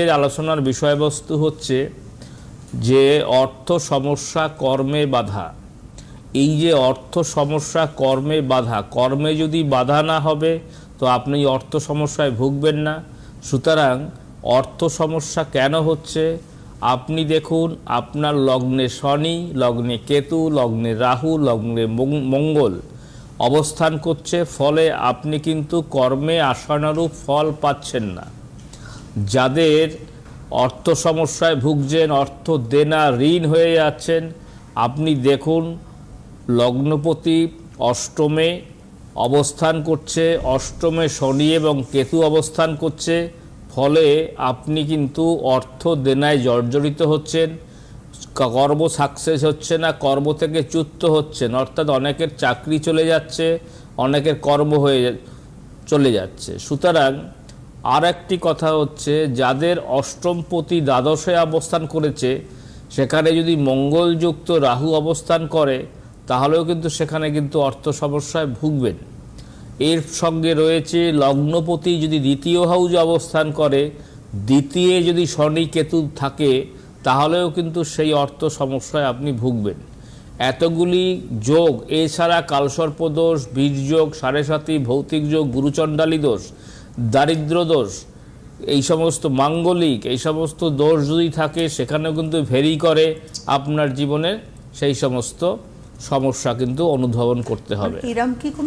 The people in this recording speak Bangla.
এর আলোচনার বিষয়বস্তু হচ্ছে যে অর্থ সমস্যা কর্মে বাধা। এই যে অর্থ সমস্যা কর্মে বাধা, কর্মে যদি বাধা না হবে তো আপনি অর্থ সমস্যায় ভুগবেন না। সুতরাং অর্থ সমস্যা কেন হচ্ছে, আপনি দেখুন আপনার লগ্নে শনি, লগ্নে কেতু, লগ্নে রাহু, লগ্নে মঙ্গল অবস্থান করছে, ফলে আপনি কিন্তু কর্মে আশানুরূপ ফল পাচ্ছেন না। যাদের অর্থ সমস্যায় ভুগছেন, অর্থ দেনা ঋণ হয়ে যাচ্ছেন, আপনি দেখুন লগ্নপতি অষ্টমে অবস্থান করছে, অষ্টমে শনি এবং কেতু অবস্থান করছে, ফলে আপনি কিন্তু অর্থ দেনায় জর্জরিত হচ্ছেন, কর্ম সাকসেস হচ্ছে না, কর্ম থেকে চ্যুত হচ্ছেন, অর্থাৎ অনেকের চাকরি চলে যাচ্ছে, অনেকের কর্ম হয়ে চলে যাচ্ছে। সুতরাং আর একটি কথা হচ্ছে, যাদের অষ্টমপতি দ্বাদশে অবস্থান করেছে সেখানে যদি মঙ্গলযুক্ত রাহু অবস্থান করে তাহলেও কিন্তু সেখানে কিন্তু অর্থ সমস্যায় ভুগবেন। এর সঙ্গে রয়েছে লগ্নপতি যদি দ্বিতীয় হাউজে অবস্থান করে, দ্বিতীয় যদি শনি কেতু থাকে তাহলেও কিন্তু সেই অর্থ সমস্যায় আপনি ভুগবেন। এতগুলি যোগ, এছাড়া কালসর্প দোষ, বীর্যোগ, সাড়ে সাতি, ভৌতিক যোগ, গুরুচণ্ডালী দোষ, দারিদ্র দোষ, এই সমস্ত মাঙ্গলিক এই সমস্ত দোষ যদি থাকে সেখানেও কিন্তু ভেরি করে আপনার জীবনে সেই সমস্ত সমস্যা কিন্তু অনুধাবন করতে হবে।